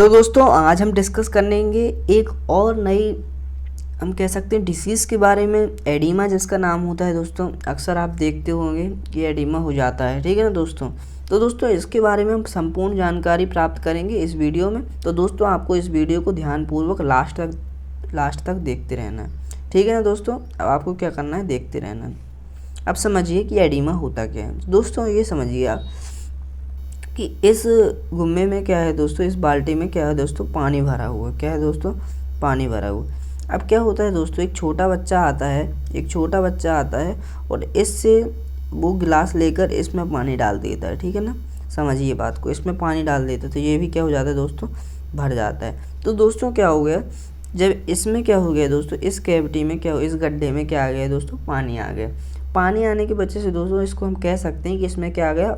दोस्तों आज हम डिस्कस करेंगे एक और नई हम कह सकते हैं डिसीज़ के बारे में, एडिमा जिसका नाम होता है। दोस्तों अक्सर आप देखते होंगे कि एडिमा हो जाता है, ठीक है ना दोस्तों। तो दोस्तों इसके बारे में हम संपूर्ण जानकारी प्राप्त करेंगे इस वीडियो में। तो दोस्तों आपको इस वीडियो को ध्यानपूर्वक लास्ट तक देखते रहना है, ठीक है ना दोस्तों। अब आपको क्या करना है, देखते रहना है। अब समझिए कि एडिमा होता क्या है। दोस्तों ये समझिए आप कि इस गुम्मे में क्या है दोस्तों, इस बाल्टी में क्या है दोस्तों, पानी भरा हुआ। क्या है दोस्तों, पानी भरा हुआ। अब क्या होता है दोस्तों, एक छोटा बच्चा आता है और इससे वो गिलास लेकर इसमें पानी डाल देता है, ठीक है ना। समझिए बात को, इसमें पानी डाल देता है तो ये भी क्या हो जाता है दोस्तों, भर जाता है। तो दोस्तों क्या हो गया, जब इसमें क्या हो गया दोस्तों, इस कैविटी में क्या हो, इस गड्ढे में क्या आ गया दोस्तों, पानी आ गया। पानी आने की वजह से दोस्तों इसको हम कह सकते हैं कि इसमें क्या आ गया,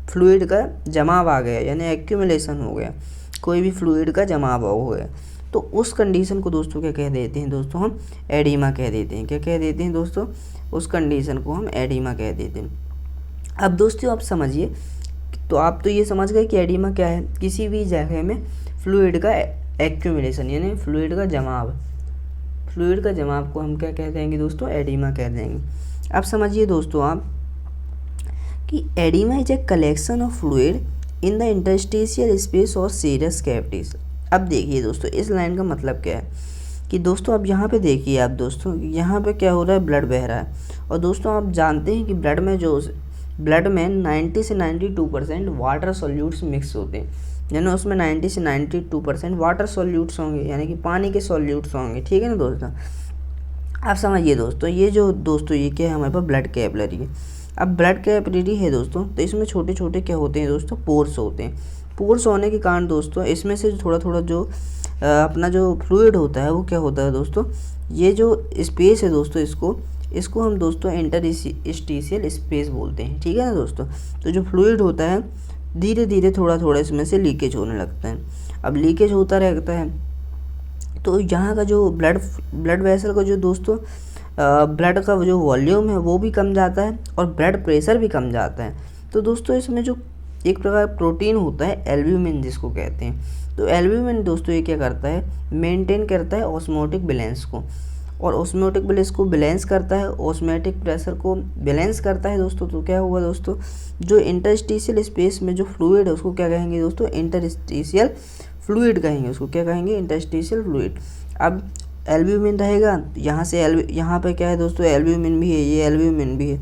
फ्लूइड का जमाव आ गया, यानी एक्यूमुलेशन हो गया, कोई भी फ्लूइड का जमाव हो गया। तो उस कंडीशन को दोस्तों क्या कह देते हैं दोस्तों, हम एडिमा कह देते हैं। क्या कह देते हैं दोस्तों, उस कंडीशन को हम एडिमा कह देते हैं। अब दोस्तों आप समझिए, तो आप तो ये समझ गए कि एडिमा क्या है, किसी भी जगह में फ्लूइड का एक्यूमुलेशन, यानी फ्लूइड का जमाव को हम क्या कह देंगे दोस्तों, एडिमा कह देंगे। अब समझिए दोस्तों आप कि oedema is a collection of fluid in the interstitial space और सीरस कैविटीज। अब देखिए दोस्तों इस लाइन का मतलब क्या है कि दोस्तों अब यहाँ पे देखिए आप दोस्तों, यहाँ पे क्या हो रहा है, ब्लड बह रहा है। और दोस्तों आप जानते हैं कि ब्लड में 90 से 92% वाटर सॉल्यूट्स मिक्स होते हैं, यानी उसमें 90 से 92% वाटर सॉल्यूट्स होंगे, यानी कि पानी के सॉल्यूट्स होंगे, ठीक है ना दोस्तों। आप समझिए दोस्तों, ये जो दोस्तों ये क्या है, हमारे पास ब्लड कैपिलरी है। अब ब्लड कैपिलरी है दोस्तों, तो इसमें छोटे छोटे क्या होते हैं दोस्तों, पोर्स होते हैं। पोर्स होने के कारण दोस्तों इसमें से थोड़ा थोड़ा जो अपना जो फ्लूइड होता है वो क्या होता है दोस्तों, ये जो स्पेस है दोस्तों, इसको हम दोस्तों इंटरस्टिशियल स्पेस बोलते हैं, ठीक है ना दोस्तों। तो जो फ्लूइड होता है धीरे धीरे थोड़ा थोड़ा इसमें से लीकेज होने लगता है। अब लीकेज होता रहता है तो यहाँ का जो ब्लड वेसल का जो दोस्तों ब्लड का जो वॉल्यूम है वो भी कम जाता है और ब्लड प्रेशर भी कम जाता है। तो दोस्तों इसमें जो एक प्रकार प्रोटीन होता है एल्ब्यूमिन जिसको कहते हैं, तो एल्ब्यूमिन दोस्तों ये क्या करता है, मेंटेन करता है ऑस्मोटिक बैलेंस को, और ऑस्मोटिक बैलेंस को बैलेंस करता है, ऑस्मोटिक प्रेशर को बैलेंस करता है दोस्तों। तो क्या हुआ दोस्तों, जो इंटरस्टिशियल स्पेस में जो फ्लूइड है उसको क्या कहेंगे दोस्तों, इंटरस्टिशियल फ्लूइड कहेंगे, उसको क्या कहेंगे, इंटरस्टिशियल फ्लूइड। अब एल्ब्यूमिन रहेगा, यहाँ से यहाँ पे क्या है दोस्तों, एल्ब्यूमिन भी है, ये एल्ब्यूमिन भी है,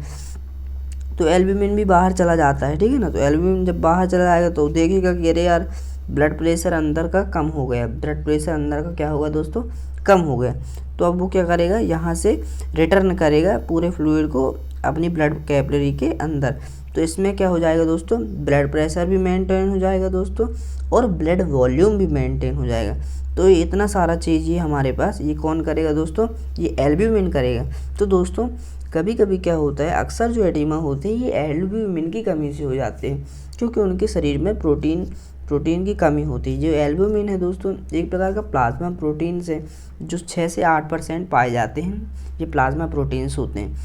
तो एल्ब्यूमिन भी बाहर चला जाता है, ठीक है ना। तो एल्ब्यूमिन जब बाहर चला जाएगा तो देखेगा कि अरे यार ब्लड प्रेशर अंदर का कम हो गया, ब्लड प्रेशर अंदर का क्या होगा दोस्तों, कम हो गया। तो अब वो क्या करेगा, यहाँ से रिटर्न करेगा पूरे फ्लूइड को अपनी ब्लड कैपिलरी के अंदर। तो इसमें क्या हो जाएगा दोस्तों, ब्लड प्रेशर भी मेंटेन हो जाएगा दोस्तों, और ब्लड वॉल्यूम भी मेंटेन हो जाएगा। तो ये इतना सारा चीज़ ये हमारे पास, ये कौन करेगा दोस्तों, ये एल्ब्यूमिन करेगा। तो दोस्तों कभी कभी क्या होता है, अक्सर जो एडिमा होते हैं ये एल्ब्यूमिन की कमी से हो जाते हैं, क्योंकि उनके शरीर में प्रोटीन की कमी होती है। जो एल्ब्यूमिन है दोस्तों एक प्रकार का प्लाज्मा प्रोटीन से जो 6 से 8% पाए जाते हैं, ये प्लाज्मा प्रोटीन्स होते हैं।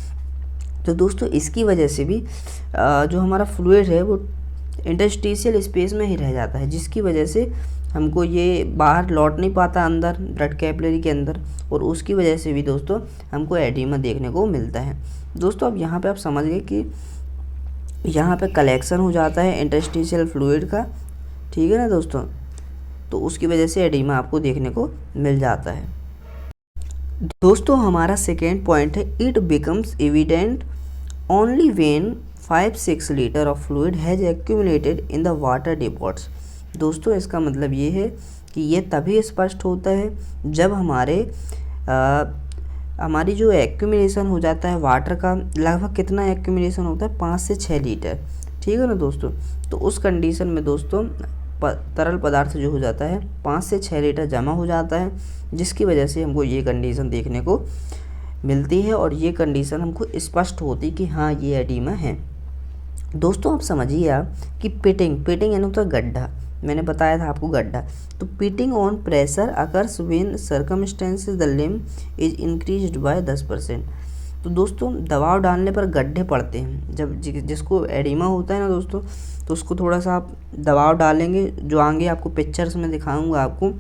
तो दोस्तों इसकी वजह से भी जो हमारा फ्लूइड है वो इंटरस्टिशियल स्पेस में ही रह जाता है, जिसकी वजह से हमको ये बाहर लौट नहीं पाता अंदर ब्लड कैपिलरी के अंदर, और उसकी वजह से भी दोस्तों हमको एडिमा देखने को मिलता है। दोस्तों अब यहाँ पे आप समझ गए कि यहाँ पे कलेक्शन हो जाता है इंटरस्टिशियल फ्लूइड का, ठीक है ना दोस्तों। तो उसकी वजह से एडिमा आपको देखने को मिल जाता है। दोस्तों हमारा सेकेंड पॉइंट है, it becomes evident only when 5-6 litre of fluid has accumulated in the water depots. दोस्तों इसका मतलब ये है कि ये तभी स्पष्ट होता है जब हमारी जो एक्यूमुलेशन हो जाता है वाटर का, लगभग कितना एक्यूमुलेशन होता है, 5 से 6 लीटर, ठीक है ना दोस्तों। तो उस कंडीशन में दोस्तों तरल पदार्थ जो हो जाता है 5 से 6 लीटर जमा हो जाता है, जिसकी वजह से हमको ये कंडीशन देखने को मिलती है, और ये कंडीशन हमको स्पष्ट होती कि हाँ ये एडिमा है। दोस्तों आप समझिए आप कि पिटिंग यानी होता है गड्ढा, मैंने बताया था आपको गड्ढा। तो pitting on pressure occurs when circumstances the limb is increased by 10%। तो दोस्तों दबाव डालने पर गड्ढे पड़ते हैं। जब जिसको एडिमा होता है ना दोस्तों, तो उसको थोड़ा सा आप दबाव डालेंगे, जो आगे आपको पिक्चर्स में दिखाऊंगा आपको।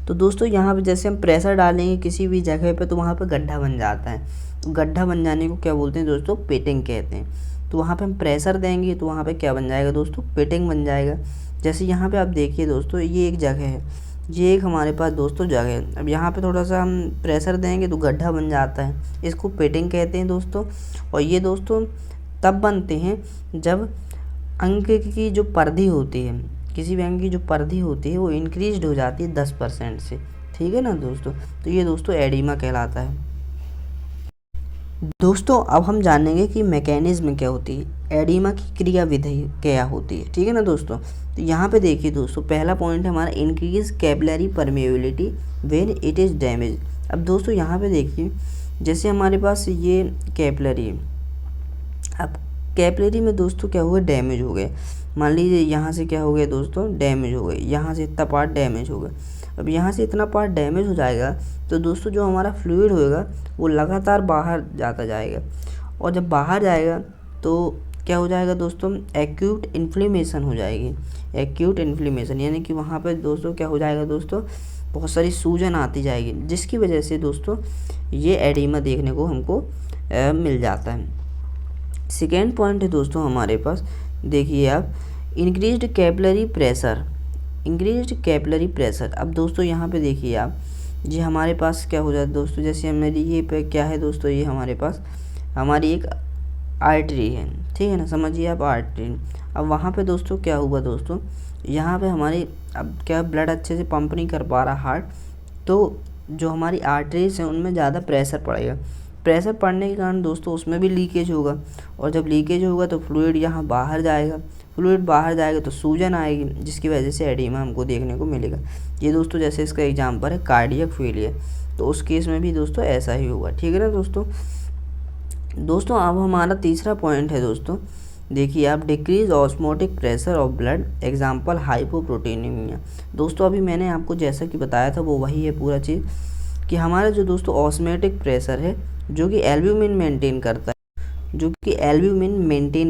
तो दोस्तों यहाँ पे जैसे हम प्रेशर डालेंगे किसी भी जगह पे, तो वहाँ पे गड्ढा बन जाता है। तो गड्ढा बन जाने को क्या बोलते हैं दोस्तों, पिटिंग कहते हैं। तो वहाँ पे हम प्रेशर देंगे तो वहाँ पे क्या बन जाएगा दोस्तों, पिटिंग बन जाएगा। जैसे यहाँ पे आप देखिए दोस्तों, ये एक जगह है, ये एक हमारे पास दोस्तों जगह है। अब यहाँ पे थोड़ा सा हम प्रेशर देंगे तो गड्ढा बन जाता है, इसको पिटिंग कहते हैं दोस्तों। और ये दोस्तों तब बनते हैं जब अंक की जो परिधि होती है, किसी भी अंक की जो परिधि होती है वो इंक्रीज्ड हो जाती है 10% से, ठीक है ना दोस्तों। तो ये दोस्तों एडिमा कहलाता है। दोस्तों अब हम जानेंगे कि मैकेनिज्म क्या होती है, एडिमा की क्रिया विधि क्या होती है, ठीक है ना दोस्तों। तो यहाँ पे देखिए दोस्तों, पहला पॉइंट है हमारा increase capillary permeability when it is damage. अब दोस्तों यहाँ पे देखिए, जैसे हमारे पास ये कैपिलरी है, अब कैपिलरी में दोस्तों क्या हुआ, डैमेज हो गए। मान लीजिए यहाँ से क्या हो गया दोस्तों, डैमेज हो गए, यहाँ से इतना पार्ट डैमेज हो गया। अब यहाँ से इतना पार्ट डैमेज हो जाएगा तो दोस्तों जो हमारा फ्लूइड होएगा वो लगातार बाहर जाता जाएगा, और जब बाहर जाएगा तो क्या हो जाएगा दोस्तों, एक्यूट इन्फ्लेमेशन हो जाएगी। एक्यूट इन्फ्लेमेशन यानी कि वहाँ पर दोस्तों क्या हो जाएगा दोस्तों, बहुत सारी सूजन आती जाएगी, जिसकी वजह से दोस्तों ये एडिमा देखने को हमको मिल जाता है। सेकेंड पॉइंट है दोस्तों हमारे पास, देखिए आप, increased capillary pressure. Increased capillary pressure, अब दोस्तों यहाँ पे देखिए आप, ये हमारे पास क्या हो जाता है दोस्तों, जैसे हमारी ये पे क्या है दोस्तों, ये हमारे पास हमारी एक आर्टरी है, ठीक है ना, समझिए आप आर्टरी। अब वहाँ पे दोस्तों क्या हुआ दोस्तों, यहाँ पे हमारी अब क्या ब्लड अच्छे से पंप नहीं कर पा रहा हार्ट, तो जो हमारी आर्टरीज हैं उनमें ज़्यादा प्रेशर पड़ेगा। प्रेशर पड़ने के कारण दोस्तों उसमें भी लीकेज होगा, और जब लीकेज होगा तो फ्लूइड यहाँ बाहर जाएगा, फ्लूइड बाहर जाएगा तो सूजन आएगी, जिसकी वजह से एडिमा हमको देखने को मिलेगा। ये दोस्तों जैसे इसका एग्जांपल है कार्डियक फेलियर, तो उस केस में भी दोस्तों ऐसा ही होगा, ठीक है ना दोस्तों। दोस्तों अब हमारा तीसरा पॉइंट है दोस्तों, देखिए आप, decrease osmotic pressure of blood, example hypoproteinemia. दोस्तों अभी मैंने आपको जैसा कि बताया था वो वही है पूरा चीज़, कि हमारा जो दोस्तों ऑस्मेटिक प्रेशर है जो कि एल्ब्यूमिन मेंटेन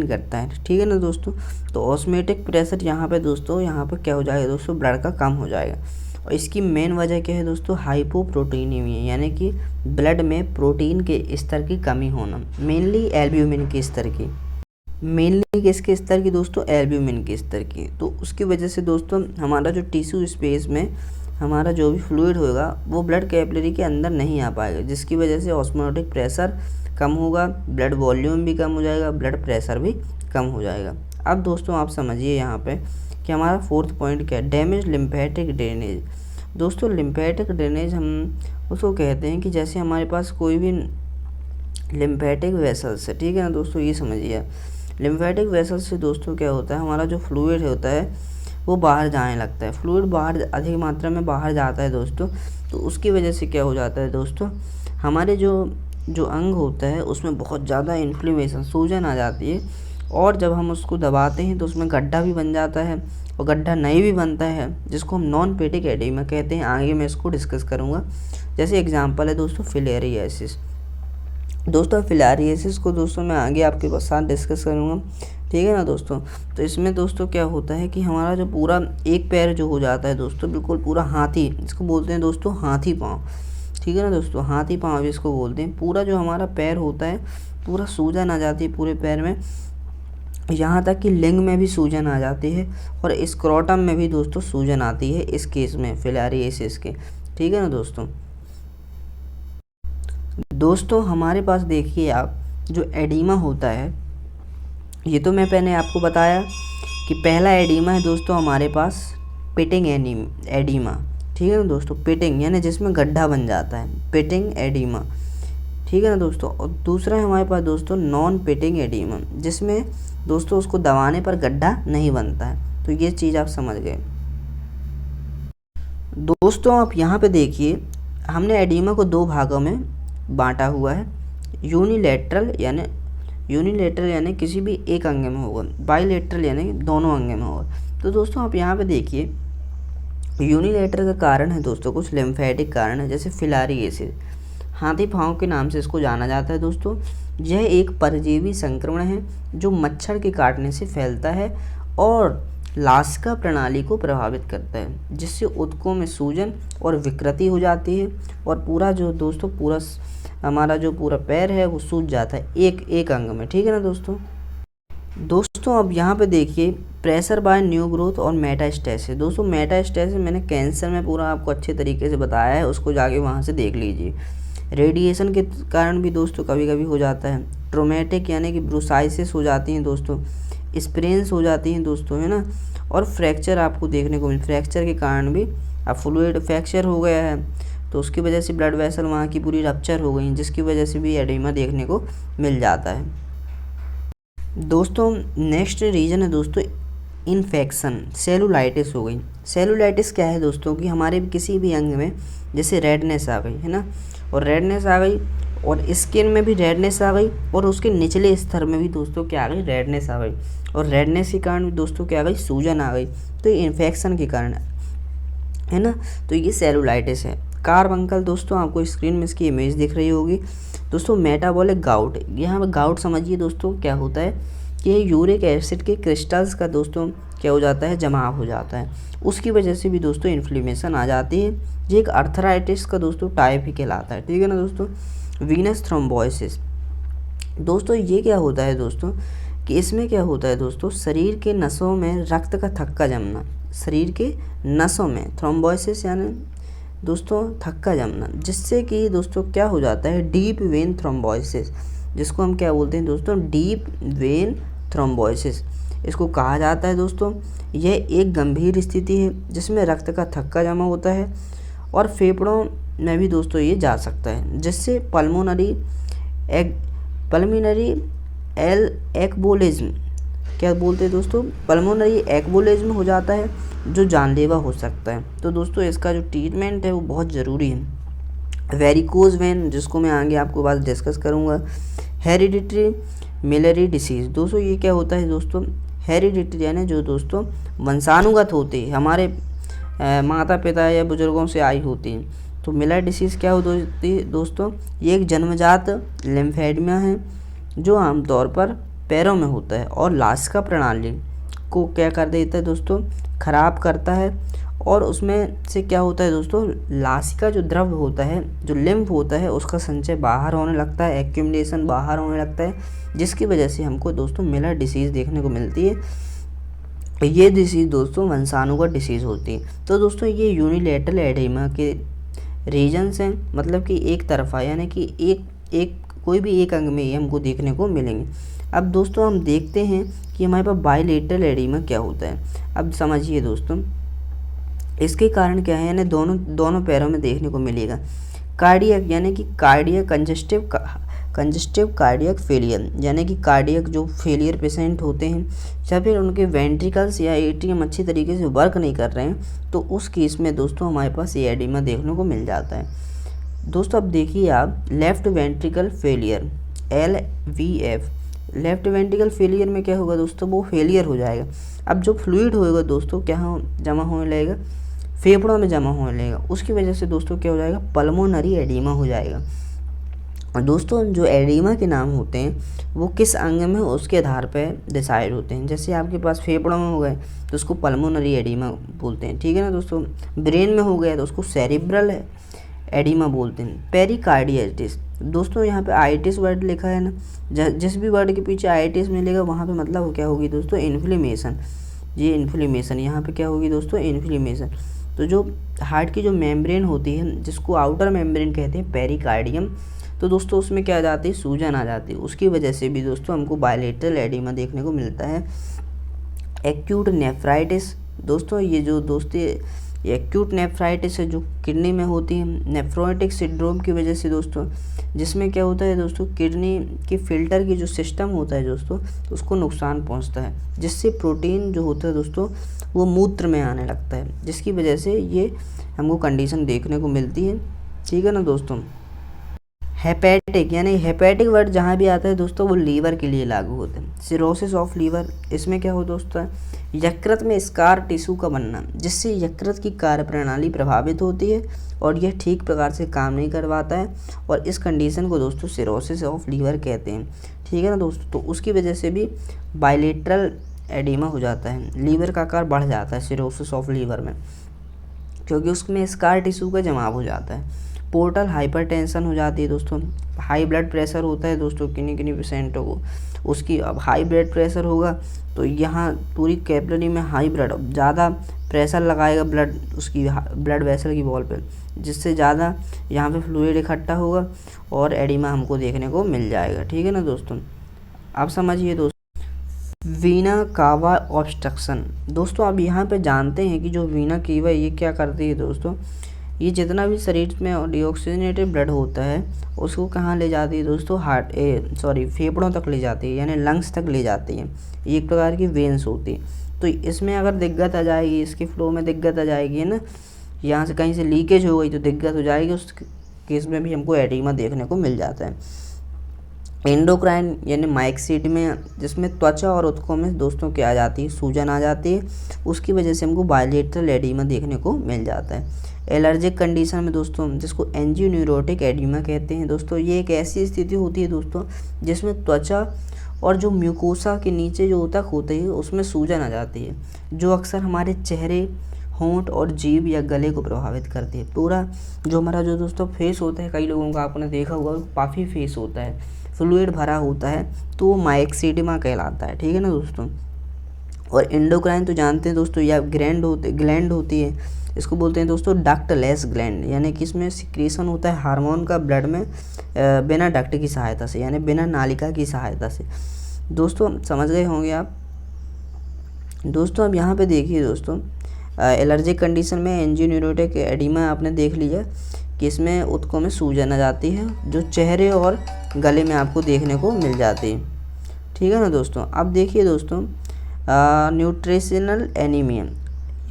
करता है, ठीक है ना दोस्तों। तो ऑस्मेटिक प्रेशर यहाँ पे दोस्तों, यहाँ पे क्या हो जाएगा दोस्तों, ब्लड का कम हो जाएगा। और इसकी मेन वजह क्या है दोस्तों, हाइपोप्रोटीनीमिया, यानी कि ब्लड में प्रोटीन के स्तर की कमी होना, मेनली एल्ब्यूमिन के स्तर की, मेनली किसके स्तर की दोस्तों, एल्ब्यूमिन के स्तर की। तो उसकी वजह से दोस्तों हमारा जो टिश्यू स्पेस में हमारा जो भी फ्लूइड होगा वो ब्लड कैपिलरी के अंदर नहीं आ पाएगा, जिसकी वजह से ऑस्मोटिक प्रेशर कम होगा, ब्लड वॉल्यूम भी कम हो जाएगा, ब्लड प्रेशर भी कम हो जाएगा। अब दोस्तों आप समझिए यहाँ पे कि हमारा फोर्थ पॉइंट क्या है, डैमेज लिम्फेटिक ड्रेनेज। दोस्तों लिम्फेटिक ड्रेनेज हम उसको कहते हैं कि जैसे हमारे पास कोई भी लिम्फेटिक वेसल्स है, ठीक है ना दोस्तों, ये समझिए। लिम्फेटिक वेसल्स से दोस्तों क्या होता है, हमारा जो फ्लूइड होता है वो बाहर जाने लगता है, फ्लूइड बाहर अधिक मात्रा में बाहर जाता है दोस्तों। तो उसकी वजह से क्या हो जाता है दोस्तों, हमारे जो अंग होता है उसमें बहुत ज़्यादा इन्फ्लेमेशन, सूजन आ जाती है, और जब हम उसको दबाते हैं तो उसमें गड्ढा भी बन जाता है, और गड्ढा नहीं भी बनता है, जिसको हम नॉन पेटिक एडिमा कहते हैं। आगे मैं इसको डिस्कस करूँगा। जैसे एग्जाम्पल है दोस्तों फिलेरियासिस। दोस्तों फिलारियासिस को दोस्तों मैं आगे आपके साथ डिस्कस करूँगा, ठीक है ना दोस्तों। तो इसमें दोस्तों क्या होता है कि हमारा जो पूरा एक पैर जो हो जाता है दोस्तों, बिल्कुल पूरा हाथी, इसको बोलते हैं दोस्तों हाथी पाँव, ठीक है ना दोस्तों, हाथी पाँव भी इसको बोलते हैं। पूरा जो हमारा पैर होता है पूरा सूजन आ जाती है पूरे पैर में, यहाँ तक कि लिंग में भी सूजन आ जाती है, और स्क्रोटम में भी दोस्तों सूजन आती है इस केस में, फिलारियासिस के, ठीक है ना दोस्तों। दोस्तों हमारे पास देखिए आप, जो एडिमा होता है, ये तो मैं पहले आपको बताया कि पहला एडिमा है दोस्तों हमारे पास पिटिंग एडिमा, ठीक है ना दोस्तों, पिटिंग यानी जिसमें गड्ढा बन जाता है, पिटिंग एडिमा, ठीक है ना दोस्तों। और दूसरा है हमारे पास दोस्तों नॉन पिटिंग एडिमा, जिसमें दोस्तों उसको दबाने पर गड्ढा नहीं बनता है। तो ये चीज़ आप समझ गए। दोस्तों आप यहाँ पे देखिए, हमने एडिमा को दो भागों में बांटा हुआ है, यूनिलेटरल यानी किसी भी एक अंग में होगा, बाईलेटरल यानी दोनों अंग में होगा। तो दोस्तों आप यहाँ पे देखिए, यूनिलेटरल का कारण है दोस्तों कुछ लिम्फेटिक कारण है, जैसे फिलारियासिस। हाथी पाँव के नाम से इसको जाना जाता है दोस्तों। यह एक परजीवी संक्रमण है जो मच्छर के काटने से फैलता है और लासिका प्रणाली को प्रभावित करता है, जिससे ऊतकों में सूजन और विकृति हो जाती है और पूरा जो दोस्तों पूरा हमारा जो पूरा पैर है वो सूज जाता है एक एक अंग में, ठीक है ना दोस्तों। दोस्तों अब यहाँ पे देखिए प्रेशर बाय न्यू ग्रोथ और मेटास्टेसिस। दोस्तों मेटास्टेसिस मैंने कैंसर में पूरा आपको अच्छे तरीके से बताया है, उसको जाके वहाँ से देख लीजिए। रेडिएशन के कारण भी दोस्तों कभी कभी हो जाता है। ट्रोमेटिक यानी कि ब्रूसाइसिस हो जाती हैं दोस्तों, स्प्रेन्स हो जाती हैं दोस्तों, है ना। और फ्रैक्चर आपको देखने को फ्रैक्चर के कारण भी अब फ्लूइड फ्रैक्चर हो गया है तो उसकी वजह से ब्लड वेसल वहाँ की पूरी रप्चर हो गई, जिसकी वजह से भी एडिमा देखने को मिल जाता है। दोस्तों नेक्स्ट रीजन है दोस्तों इन्फेक्शन, सेलुलाइटिस हो गई। सेलुलाइटिस क्या है दोस्तों कि हमारे किसी भी अंग में जैसे रेडनेस आ गई, है ना, और रेडनेस आ गई और स्किन में भी रेडनेस आ गई और उसके निचले स्तर में भी दोस्तों क्या आ गई, रेडनेस आ गई, और रेडनेस के कारण भी दोस्तों क्या आ गई, सूजन आ गई। तो ये इन्फेक्शन के कारण है ना, तो ये सेलुलाइटिस है। कार्बंकल दोस्तों आपको स्क्रीन में इसकी इमेज दिख रही होगी दोस्तों। मेटाबॉलिक गाउट, यहाँ पर गाउट समझिए दोस्तों क्या होता है कि यूरिक एसिड के क्रिस्टल्स का दोस्तों क्या हो जाता है, जमाव हो जाता है, उसकी वजह से भी दोस्तों इन्फ्लेमेशन आ जाती है। ये एक अर्थराइटिस का दोस्तों टाइप ही कहलाता है, ठीक है ना दोस्तों। वीनस थ्रोम्बोसिस दोस्तों ये क्या होता है दोस्तों कि इसमें क्या होता है दोस्तों, शरीर के नसों में रक्त का थक्का जमना, शरीर के नसों में थ्रोम्बोसिस यानी दोस्तों थक्का जमना, जिससे कि दोस्तों क्या हो जाता है, डीप वेन थ्रोम्बोसिस, जिसको हम क्या बोलते हैं दोस्तों, डीप वेन थ्रोम्बोसिस इसको कहा जाता है दोस्तों। यह एक गंभीर स्थिति है जिसमें रक्त का थक्का जमा होता है और फेफड़ों में भी दोस्तों ये जा सकता है, जिससे पल्मोनरी एक्बोलिज्म क्या बोलते हैं दोस्तों, पल्मोनरी एक्बोलिज्म हो जाता है जो जानलेवा हो सकता है। तो दोस्तों इसका जो ट्रीटमेंट है वो बहुत ज़रूरी है। वेरिकोज वेन जिसको मैं आगे आपको बात डिस्कस करूँगा। हेरिडिटरी मिलरी डिसीज़ दोस्तों ये क्या होता है दोस्तों, हेरिडिटरी यानी जो दोस्तों वंशानुगत होते हैं, हमारे माता पिता या बुजुर्गों से आई होती हैं। तो मिलर डिसीज़ क्या होती है दोस्तों, ये एक जन्मजात लिम्फेडिमा है जो आमतौर पर पैरों में होता है और लासिका प्रणाली को क्या कर देता है दोस्तों, ख़राब करता है। और उसमें से क्या होता है दोस्तों, लासिका जो द्रव होता है, जो लिम्फ होता है, उसका संचय बाहर होने लगता है, एक्यूमुलेशन बाहर होने लगता है, जिसकी वजह से हमको दोस्तों मिलर डिसीज़ देखने को मिलती है। ये डिसीज़ दोस्तों वंशानुगत डिसीज़ होती है। तो दोस्तों ये यूनिलेटरल एडिमा के रीजन्स हैं, मतलब कि एक तरफा यानी कि एक कोई भी एक अंग में ही हमको देखने को मिलेंगे। अब दोस्तों हम देखते हैं कि हमारे पास बाइलेटरल एडिमा क्या होता है। अब समझिए दोस्तों इसके कारण क्या है, यानी दोनों पैरों में देखने को मिलेगा। कार्डियक यानी कि कार्डियक कंजस्टिव कार्डियक फेलियर, यानी कि कार्डियक जो फेलियर पेशेंट होते हैं या फिर उनके वेंट्रिकल्स या एट्रियम अच्छी तरीके से वर्क नहीं कर रहे हैं, तो उस केस में दोस्तों हमारे पास ये एडिमा देखने को मिल जाता है। दोस्तों अब देखिए आप left ventricle failure LVF, left ventricle failure में क्या होगा दोस्तों, वो फेलियर हो जाएगा। अब जो फ्लूइड होएगा दोस्तों क्या जमा होने लगेगा, फेफड़ों में जमा होने लगेगा, उसकी वजह से दोस्तों क्या हो जाएगा, पल्मोनरी एडिमा हो जाएगा। और दोस्तों जो एडिमा के नाम होते हैं वो किस अंग में उसके आधार पर डिसाइड होते हैं। जैसे आपके पास फेफड़ों में हो गए तो उसको पल्मोनरी एडिमा बोलते हैं, ठीक है ना दोस्तों। ब्रेन में हो गया तो उसको सेरिब्रल एडिमा बोलते हैं। पेरिकार्डियटिस दोस्तों यहाँ पे आइटिस वर्ड लिखा है ना, जिस भी वर्ड के पीछे आइटिस मिलेगा वहाँ पे मतलब क्या होगी दोस्तों, इन्फ्लेमेशन। ये इन्फ्लेमेशन यहाँ पे क्या होगी दोस्तों, इन्फ्लेमेशन। तो जो हार्ट की जो मेम्ब्रेन होती है जिसको आउटर मेम्ब्रेन कहते हैं पेरिकार्डियम, तो दोस्तों उसमें क्या आ जाती है, सूजन आ जाती है, उसकी वजह से भी दोस्तों हमको बायलेटरल एडिमा देखने को मिलता है। एक्यूट नेफ्राइटिस दोस्तों ये जो एक्यूट नेफ्राइटिस है जो किडनी में होती है, नेफ्रोटिक सिंड्रोम की वजह से दोस्तों, जिसमें क्या होता है दोस्तों, किडनी की फिल्टर की जो सिस्टम होता है दोस्तों उसको नुकसान पहुंचता है, जिससे प्रोटीन जो होता है दोस्तों वो मूत्र में आने लगता है, जिसकी वजह से ये हमको कंडीशन देखने को मिलती है, ठीक है ना दोस्तों। हेपेटिक यानी हेपेटिक वर्ड जहाँ भी आता है दोस्तों वो लीवर के लिए लागू होता है। सिरोसिस ऑफ लीवर, इसमें क्या हो दोस्तों, यकृत में स्कार टिश्यू का बनना, जिससे यकृत की कार्यप्रणाली प्रभावित होती है और यह ठीक प्रकार से काम नहीं कर पाता है, और इस कंडीशन को दोस्तों सिरोसिस ऑफ लीवर कहते हैं। ठीक है ना दोस्तों। तो उसकी वजह से भी बायलेटरल एडिमा हो जाता है, लीवर का आकार बढ़ जाता है सिरोसिस ऑफ लीवर में, क्योंकि उसमें स्कार टिश्यू का जमाव हो जाता है। पोर्टल हाइपरटेंशन हो जाती है दोस्तों, हाई ब्लड प्रेशर होता है दोस्तों किन्हीं किन्हीं पेशेंटों को, उसकी अब हाई ब्लड प्रेशर होगा तो यहाँ पूरी कैपिलरी में हाई ब्लड ज़्यादा प्रेशर लगाएगा ब्लड उसकी ब्लड वेसल की वॉल पे, जिससे ज़्यादा यहाँ पे फ्लूइड इकट्ठा होगा और एडिमा हमको देखने को मिल जाएगा। ठीक है ना दोस्तों। आप समझिए दोस्तों, वीना कावा ऑब्स्ट्रक्शन। दोस्तों आप यहाँ पे जानते हैं कि जो वीना कावा ये क्या करती है दोस्तों, ये जितना भी शरीर में डीऑक्सीजनेटेड ब्लड होता है उसको कहाँ ले जाती है दोस्तों, फेफड़ों तक ले जाती है, यानी लंग्स तक ले जाती है। ये एक प्रकार की वेंस होती है। तो इसमें अगर दिक्कत आ जाएगी, इसके फ्लो में दिक्कत आ जाएगी है ना, यहाँ से कहीं से लीकेज हो गई तो दिक्कत हो जाएगी, उस केस में भी हमको एडिमा देखने को मिल जाता है। एंडोक्राइन यानी माइक्सीडिमा, जिसमें त्वचा और ऊतकों में दोस्तों क्या आ जाती है, सूजन आ जाती है, उसकी वजह से हमको बायलेटरल एडिमा देखने को मिल जाता है। एलर्जिक कंडीशन में दोस्तों, जिसको एंजियोन्यूरोटिक एडिमा कहते हैं दोस्तों, ये एक ऐसी स्थिति होती है दोस्तों जिसमें त्वचा और जो म्यूकोसा के नीचे जो ऊतक होते हैं उसमें सूजन आ जाती है, जो अक्सर हमारे चेहरे, होंठ और जीभ या गले को प्रभावित करती है। पूरा जो हमारा जो दोस्तों फेस होता है, कई लोगों का आपने देखा होगा काफ़ी फेस होता है, फ्लूइड भरा होता है, तो वो माइक्सीडिमा कहलाता है। ठीक है ना दोस्तों। और एंडोक्राइन तो जानते हैं दोस्तों, या ग्लैंड होती है, इसको बोलते हैं दोस्तों डक्टलेस ग्लैंड, यानी कि इसमें सिक्रीशन होता है हार्मोन का ब्लड में बिना डक्ट की सहायता से, यानी बिना नालिका की सहायता से। दोस्तों समझ गए होंगे आप। दोस्तों अब यहाँ पे देखिए दोस्तों, एलर्जिक कंडीशन में एंजियोन्यूरोटिक एडिमा आपने देख लिया कि इसमें ऊतकों में सूजन आ जाती है, जो चेहरे और गले में आपको देखने को मिल जाती है। ठीक है ना दोस्तों। अब देखिए दोस्तों, न्यूट्रिशनल एनीमिया,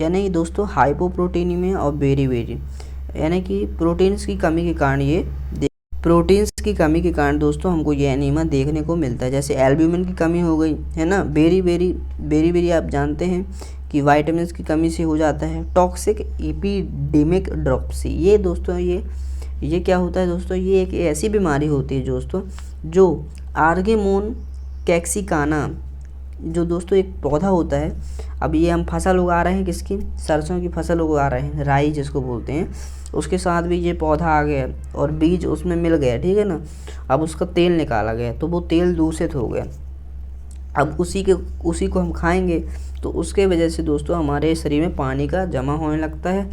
यानी दोस्तों हाइपोप्रोटीनीमिया और बेरी, यानी कि प्रोटीन्स की कमी के कारण दोस्तों हमको ये एनीमिया देखने को मिलता है। जैसे एल्ब्यूमिन की कमी हो गई है ना, बेरी आप जानते हैं कि विटामिन की कमी से हो जाता है। टॉक्सिक एपिडेमिक ड्रोप्सी, ये दोस्तों ये क्या होता है दोस्तों, ये एक ऐसी बीमारी होती है दोस्तों, जो आर्गेमोन कैक्सिकाना, जो दोस्तों एक पौधा होता है, अब ये हम फसल उगा रहे हैं, किसकी, सरसों की फसल उगा रहे हैं, राई जिसको बोलते हैं, उसके साथ भी ये पौधा आ गया और बीज उसमें मिल गया। ठीक है ना। अब उसका तेल निकाला गया तो वो तेल दूषित हो गया, अब उसी को हम खाएंगे तो उसके वजह से दोस्तों हमारे शरीर में पानी का जमा होने लगता है।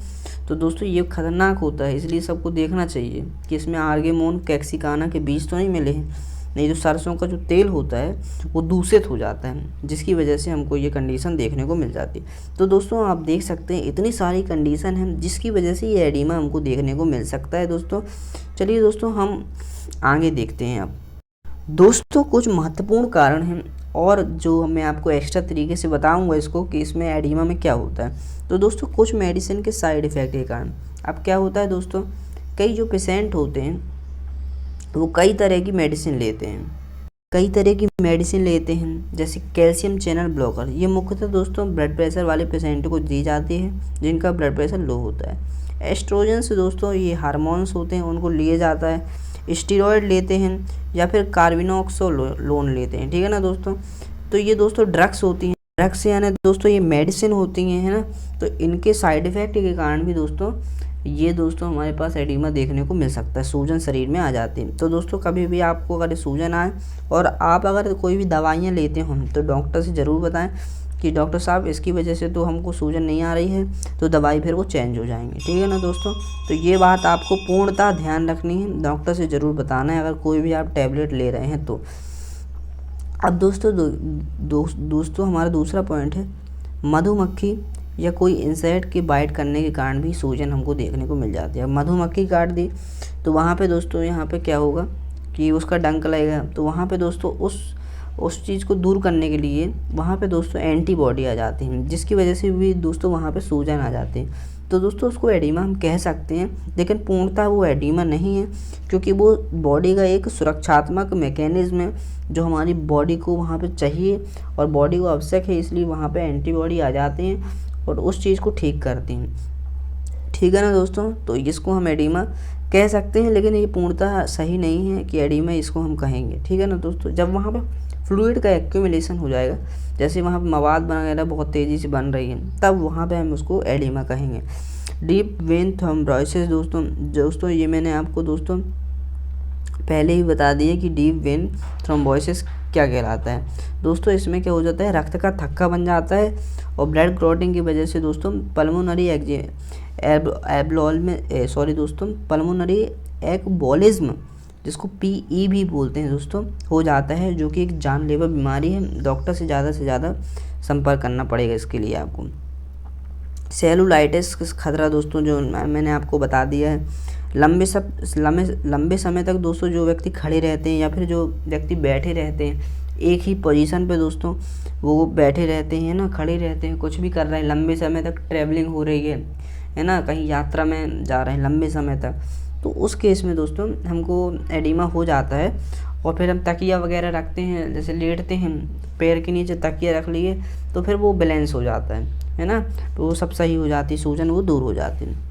तो दोस्तों ये खतरनाक होता है, इसलिए सबको देखना चाहिए कि इसमें आर्गेमोन कैक्सिकाना के बीज तो नहीं मिले हैं, नहीं तो सरसों का जो तेल होता है वो दूषित हो जाता है, जिसकी वजह से हमको ये कंडीशन देखने को मिल जाती है। तो दोस्तों आप देख सकते हैं इतनी सारी कंडीशन हैं जिसकी वजह से ये एडिमा हमको देखने को मिल सकता है दोस्तों। चलिए दोस्तों हम आगे देखते हैं। अब दोस्तों कुछ महत्वपूर्ण कारण हैं और जो मैं आपको एक्स्ट्रा तरीके से बताऊंगा इसको कि इसमें एडिमा में क्या होता है। तो दोस्तों कुछ मेडिसिन के साइड इफ़ेक्ट के कारण, अब क्या होता है दोस्तों, कई जो पेशेंट होते हैं वो कई तरह की मेडिसिन लेते हैं, जैसे कैल्शियम चैनल ब्लॉकर। ये मुख्यतः दोस्तों ब्लड प्रेशर वाले पेशेंट को दी जाती है जिनका ब्लड प्रेशर लो होता है। एस्ट्रोजन से दोस्तों ये हार्मोन्स होते हैं, उनको लिए जाता है। स्टीरॉयड लेते हैं या फिर कार्बिनोक्सोलोन लेते हैं। ठीक है ना दोस्तों। तो ये दोस्तों ड्रग्स होती हैं, ड्रग्स यानी दोस्तों ये मेडिसिन होती हैं, है ना। तो इनके साइड इफ़ेक्ट के कारण भी दोस्तों ये दोस्तों हमारे पास एडिमा देखने को मिल सकता है, सूजन शरीर में आ जाती है। तो दोस्तों कभी भी आपको अगर सूजन आए और आप अगर कोई भी दवाइयाँ लेते हो तो डॉक्टर से ज़रूर बताएं कि डॉक्टर साहब इसकी वजह से तो हमको सूजन नहीं आ रही है, तो दवाई फिर वो चेंज हो जाएंगे। ठीक है ना दोस्तों। तो ये बात आपको पूर्णतः ध्यान रखनी है, डॉक्टर से ज़रूर बताना है अगर कोई भी आप टैबलेट ले रहे हैं तो। अब दोस्तों हमारा दूसरा पॉइंट है, मधुमक्खी या कोई इंसेक्ट के बाइट करने के कारण भी सूजन हमको देखने को मिल जाती है। अब मधुमक्खी काट दी तो वहाँ पे दोस्तों यहाँ पे क्या होगा कि उसका डंक लगेगा, तो वहाँ पे दोस्तों उस चीज़ को दूर करने के लिए वहाँ पे दोस्तों एंटीबॉडी आ जाती है, जिसकी वजह से भी दोस्तों वहाँ पे सूजन आ जाती है। तो दोस्तों उसको एडिमा हम कह सकते हैं, लेकिन पूर्णतः वो एडिमा नहीं है, क्योंकि वो बॉडी का एक सुरक्षात्मक मैकेनिज्म है जो हमारी बॉडी को वहाँ पे चाहिए और बॉडी को आवश्यक है, इसलिए वहाँ पे एंटीबॉडी आ जाते हैं और उस चीज़ को ठीक करती हैं। ठीक है ना दोस्तों, तो इसको हम एडिमा कह सकते हैं, लेकिन ये पूर्णतः सही नहीं है कि एडिमा इसको हम कहेंगे। ठीक है ना दोस्तों, जब वहाँ पे फ्लूइड का एक्यूमुलेशन हो जाएगा, जैसे वहाँ पे मवाद वगैरह बहुत तेज़ी से बन रही है, तब वहाँ पे हम उसको एडिमा कहेंगे। डीप वेन थ्रोम्बोसिस दोस्तों ये मैंने आपको दोस्तों पहले ही बता दिया कि डीप वेन थ्रोम्बोसिस क्या कहलाता है। दोस्तों इसमें क्या हो जाता है, रक्त का थक्का बन जाता है और ब्लड क्लॉटिंग की वजह से दोस्तों पल्मोनरी पल्मोनरी एक्बोलिज्म, जिसको PE भी बोलते हैं दोस्तों, हो जाता है, जो कि एक जानलेवा बीमारी है। डॉक्टर से ज़्यादा संपर्क करना पड़ेगा इसके लिए आपको। सेलुलाइटिस खतरा दोस्तों जो मैंने आपको बता दिया है। लंबे समय तक दोस्तों जो व्यक्ति खड़े रहते हैं या फिर जो व्यक्ति बैठे रहते हैं एक ही पोजीशन पे दोस्तों, वो बैठे रहते हैं ना, खड़े रहते हैं, कुछ भी कर रहे हैं, लंबे समय तक ट्रैवलिंग हो रही है ना, कहीं यात्रा में जा रहे हैं लंबे समय तक, तो उस केस में दोस्तों हमको एडिमा हो जाता है। और फिर हम तकिया वगैरह रखते हैं, जैसे लेटते हैं पैर के नीचे तकिया रख लिए, तो फिर वो बैलेंस हो जाता है ना, तो वो सब सही हो जाती है, सूजन वो दूर हो जाती है।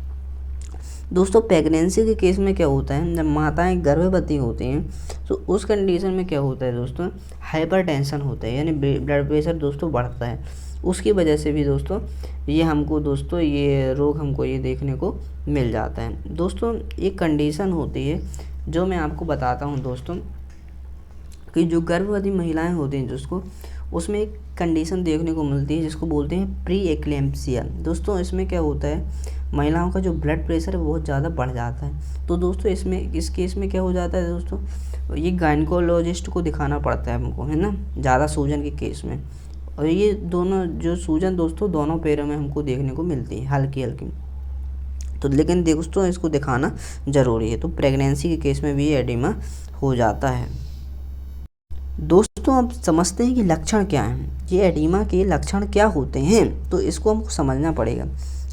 दोस्तों प्रेगनेंसी के केस में क्या होता है, जब माताएं गर्भवती होती हैं तो उस कंडीशन में क्या होता है दोस्तों, हाइपरटेंशन होता है, यानी ब्लड प्रेशर दोस्तों बढ़ता है। उसकी वजह से भी दोस्तों ये रोग हमको ये देखने को मिल जाता है। दोस्तों एक कंडीशन होती है जो मैं आपको बताता हूँ दोस्तों, कि जो गर्भवती महिलाएं होती हैं जिसको, उसमें एक कंडीशन देखने को मिलती है जिसको बोलते हैं प्री एक्लेम्पसिया। दोस्तों इसमें क्या होता है, महिलाओं का जो ब्लड प्रेशर है बहुत ज़्यादा बढ़ जाता है। तो दोस्तों इस केस में क्या हो जाता है दोस्तों, ये गायनेकोलॉजिस्ट को दिखाना पड़ता है हमको, है ना, ज़्यादा सूजन के केस में। और ये दोनों जो सूजन दोस्तों दोनों पैरों में हमको देखने को मिलती है हल्की हल्की, तो लेकिन दोस्तों इसको दिखाना ज़रूरी है। तो प्रेगनेंसी के केस में भी एडिमा हो जाता है। दोस्तों अब समझते हैं कि लक्षण क्या हैं, ये एडिमा के लक्षण क्या होते हैं, तो इसको हमको समझना पड़ेगा।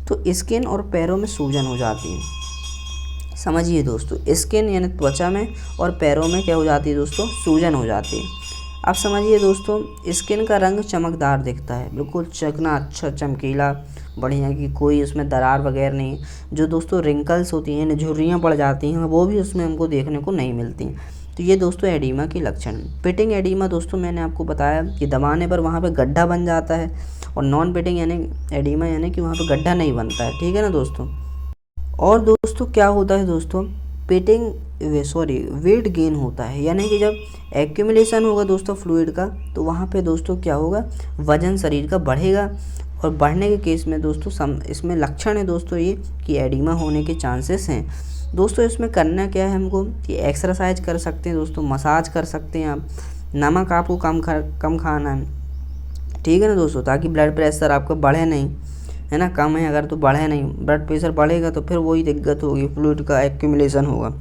तो स्किन और पैरों में सूजन हो जाती है। समझिए दोस्तों, स्किन यानी त्वचा में और पैरों में क्या हो जाती है दोस्तों, सूजन हो जाती है। अब समझिए दोस्तों, स्किन का रंग चमकदार दिखता है, बिल्कुल चिकना, अच्छा चमकीला, बढ़िया, कि कोई उसमें दरार वगैरह नहीं। जो दोस्तों रिंकल्स होती हैं, झुर्रियाँ पड़ जाती हैं, वो भी उसमें हमको देखने को नहीं मिलती। तो ये दोस्तों एडिमा के लक्षण। पिटिंग एडिमा दोस्तों मैंने आपको बताया कि दबाने पर वहाँ पे गड्ढा बन जाता है, और नॉन पिटिंग यानी एडिमा यानी कि वहाँ पे गड्ढा नहीं बनता है। ठीक है ना दोस्तों। और दोस्तों क्या होता है दोस्तों, वेट गेन होता है, यानी कि जब एक्यूमुलेशन होगा दोस्तों फ्लूइड का, तो वहाँ पे दोस्तों क्या होगा, वजन शरीर का बढ़ेगा, और बढ़ने के केस में दोस्तों इसमें लक्षण है दोस्तों ये कि एडिमा होने के चांसेस हैं। दोस्तों इसमें करना क्या है हमको, कि एक्सरसाइज कर सकते हैं दोस्तों, मसाज कर सकते हैं आप, नमक आपको कम खाना है। ठीक है ना दोस्तों, ताकि ब्लड प्रेशर आपका बढ़े नहीं, है ना, कम है अगर तो बढ़े नहीं। ब्लड प्रेशर बढ़ेगा तो फिर वही दिक्कत होगी, फ्लूइड का एक्यूमुलेशन होगा।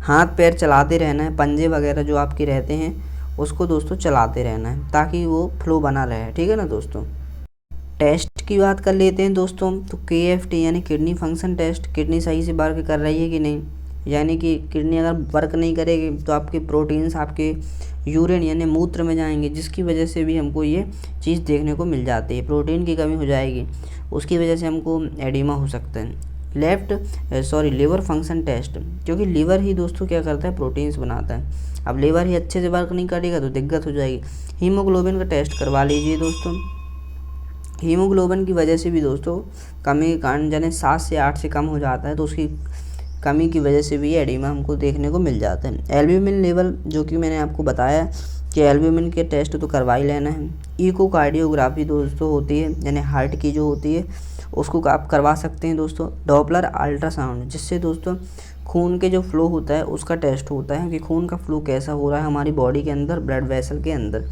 हाथ पैर चलाते रहना है, पंजे वगैरह जो आपके रहते हैं उसको दोस्तों चलाते रहना है, ताकि वो फ्लो बना रहे। ठीक है ना दोस्तों। टेस्ट की बात कर लेते हैं दोस्तों, तो KFT यानी किडनी फंक्शन टेस्ट, किडनी सही से वर्क कर रही है कि नहीं, यानी कि किडनी अगर वर्क नहीं करेगी तो आपके प्रोटीन्स आपके यूरिन यानी मूत्र में जाएंगे, जिसकी वजह से भी हमको ये चीज़ देखने को मिल जाती है, प्रोटीन की कमी हो जाएगी, उसकी वजह से हमको एडिमा हो सकता है। लीवर फंक्शन टेस्ट, क्योंकि लीवर ही दोस्तों क्या करता है, प्रोटीन्स बनाता है। अब लीवर ही अच्छे से वर्क नहीं करेगा तो दिक्कत हो जाएगी। हीमोग्लोबिन का टेस्ट करवा लीजिए दोस्तों। हीमोग्लोबिन की वजह से भी दोस्तों कमी के कारण, यानी 7 से 8 से कम हो जाता है, तो उसकी कमी की वजह से भी एडिमा हमको देखने को मिल जाता है। एल्ब्यूमिन लेवल, जो कि मैंने आपको बताया कि एल्ब्यूमिन के टेस्ट तो करवा ही लेना है। इकोकार्डियोग्राफी दोस्तों होती है, यानी हार्ट की जो होती है उसको आप करवा सकते हैं दोस्तों। डॉपलर अल्ट्रासाउंड, जिससे दोस्तों खून के जो फ्लो होता है उसका टेस्ट होता है कि खून का फ्लो कैसा हो रहा है हमारी बॉडी के अंदर, ब्लड वेसल के अंदर।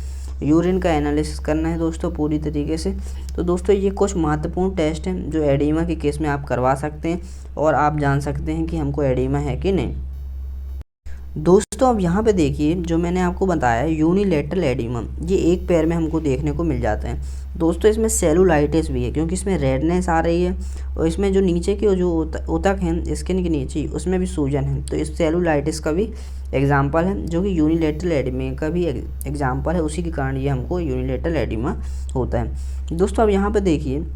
यूरिन का एनालिसिस करना है दोस्तों पूरी तरीके से। तो दोस्तों ये कुछ महत्वपूर्ण टेस्ट हैं जो एडिमा के केस में आप करवा सकते हैं, और आप जान सकते हैं कि हमको एडिमा है कि नहीं। दोस्तों अब यहाँ पे देखिए जो मैंने आपको बताया यूनिलेटरल एडिमा, ये एक पैर में हमको देखने को मिल जाते हैं। दोस्तों इसमें सेलुलाइटिस भी है क्योंकि इसमें रेडनेस आ रही है, और इसमें जो नीचे की जो ऊतक है स्किन के नीचे उसमें भी सूजन है, तो इस सेलुलाइटिस का भी एग्जाम्पल है, जो कि यूनिलेटरल एडिमा का भी एग्जाम्पल है। उसी के कारण ये हमको यूनिलेटरल एडिमा होता है। दोस्तों अब यहाँ पर देखिए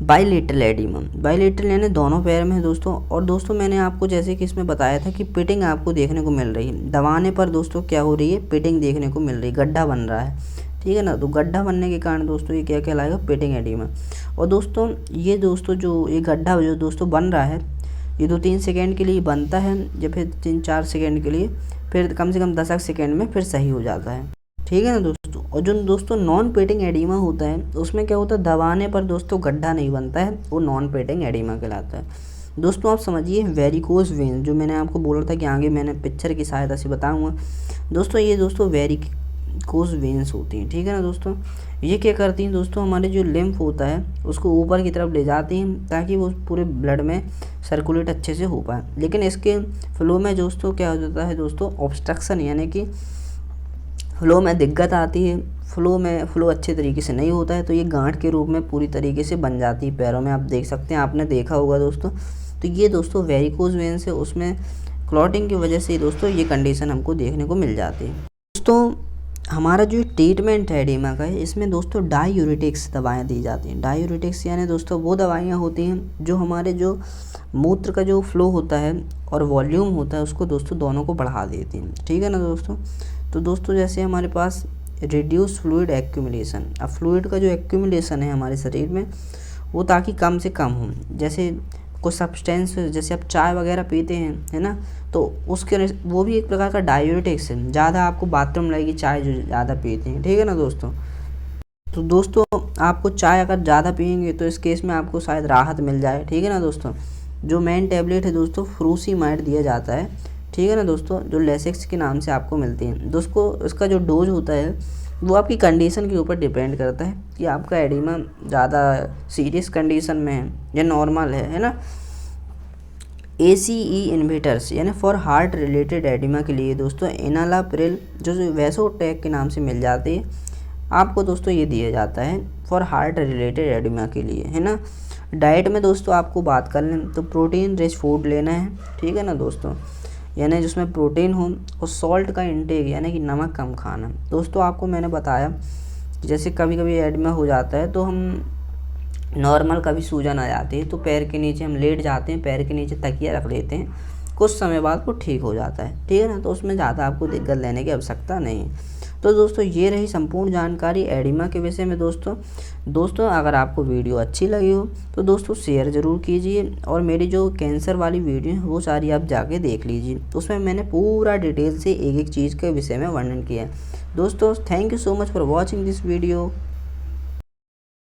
बाईलेटरल एडिमा, बाईलेटरल यानी दोनों पैर में है दोस्तों। और दोस्तों मैंने आपको जैसे कि इसमें बताया था कि पिटिंग आपको देखने को मिल रही है, दबाने पर दोस्तों क्या हो रही है, पिटिंग देखने को मिल रही है, गड्ढा बन रहा है, ठीक है ना। तो गड्ढा बनने के कारण दोस्तों ये क्या कहलाएगा, पिटिंग एडिमा। और दोस्तों ये दोस्तों जो ये गड्ढा जो दोस्तों बन रहा है, ये 2-3 सेकेंड के लिए बनता है, या फिर 3-4 सेकेंड के लिए, फिर कम से कम 10 सेकेंड में फिर सही हो जाता है, ठीक है ना दोस्तों। और जो दोस्तों नॉन पेटिंग एडिमा होता है उसमें क्या होता है, दबाने पर दोस्तों गड्ढा नहीं बनता है, वो नॉन पेटिंग एडिमा कहलाता है। दोस्तों आप समझिए वेरिकोज वेन, जो मैंने आपको बोला था कि आगे मैंने पिक्चर की सहायता से बताऊंगा। दोस्तों ये दोस्तों वेरिकोज वेन्स होती हैं, ठीक है ना दोस्तों। ये क्या करती हैं दोस्तों, हमारे जो लिम्फ होता है उसको ऊपर की तरफ ले जाती हैं ताकि वो पूरे ब्लड में सर्कुलेट अच्छे से हो पाए। लेकिन इसके फ्लो में दोस्तों क्या हो जाता है दोस्तों, ऑब्स्ट्रक्शन, यानी कि फ्लो में दिक्कत आती है, फ्लो अच्छे तरीके से नहीं होता है, तो ये गांठ के रूप में पूरी तरीके से बन जाती है पैरों में। आप देख सकते हैं, आपने देखा होगा दोस्तों। तो ये दोस्तों वेरिकोज वेन से उसमें क्लॉटिंग की वजह से दोस्तों ये कंडीशन हमको देखने को मिल जाती है। दोस्तों हमारा जो ट्रीटमेंट है एडिमा का, इसमें दोस्तों डायूरेटिक्स दवाएं दी जाती हैं। डायूरेटिक्स यानी दोस्तों वो दवाइयाँ होती हैं जो हमारे जो मूत्र का जो फ्लो होता है और वॉल्यूम होता है उसको दोस्तों दोनों को बढ़ा देती हैं, ठीक है ना दोस्तों। तो दोस्तों जैसे हमारे पास रिड्यूस फ्लूइड एक्यूमुलेशन, अब फ्लूइड का जो एक्यूमुलेशन है हमारे शरीर में वो ताकि कम से कम हो, जैसे कुछ सब्सटेंस जैसे आप चाय वगैरह पीते हैं, है ना, तो उसके वो भी एक प्रकार का डायूरेटिक्स है। ज़्यादा आपको बाथरूम लगेगी चाय जो ज़्यादा पीते हैं, ठीक है ना दोस्तों। तो दोस्तों आपको चाय अगर ज़्यादा पियेंगे तो इस केस में आपको शायद राहत मिल जाए, ठीक है ना दोस्तों। जो मेन टैबलेट है दोस्तों फ्रूसीमाइड दिया जाता है, ठीक है ना दोस्तों, जो लेसेक्स के नाम से आपको मिलती हैं दोस्तों। इसका जो डोज होता है वो आपकी कंडीशन के ऊपर डिपेंड करता है कि आपका एडिमा ज़्यादा सीरियस कंडीशन में है या नॉर्मल है ना। ACE इन्हिबिटर्स यानी फॉर हार्ट रिलेटेड एडिमा के लिए दोस्तों एनालाप्रिल जो वैसोटेक के नाम से मिल जाती है आपको दोस्तों, ये दिया जाता है फॉर हार्ट रिलेटेड एडिमा के लिए, है ना। डाइट में दोस्तों आपको बात कर लें तो प्रोटीन रिच फूड लेना है, ठीक है ना दोस्तों, यानी जिसमें प्रोटीन हो, और सॉल्ट का इंटेक यानी कि नमक कम खाना। दोस्तों आपको मैंने बताया कि जैसे कभी कभी एडिमा हो जाता है तो हम नॉर्मल कभी सूजन आ जाती है तो पैर के नीचे हम लेट जाते हैं, पैर के नीचे तकिया रख लेते हैं, कुछ समय बाद वो ठीक हो जाता है, ठीक है ना। तो उसमें ज़्यादा आपको दिक्कत लेने की आवश्यकता नहीं है। तो दोस्तों ये रही संपूर्ण जानकारी एडिमा के विषय में। दोस्तों अगर आपको वीडियो अच्छी लगी हो तो दोस्तों शेयर ज़रूर कीजिए, और मेरी जो कैंसर वाली वीडियो है वो सारी आप जाके देख लीजिए, उसमें मैंने पूरा डिटेल से एक एक चीज़ के विषय में वर्णन किया है। दोस्तों thank you so much for watching this video.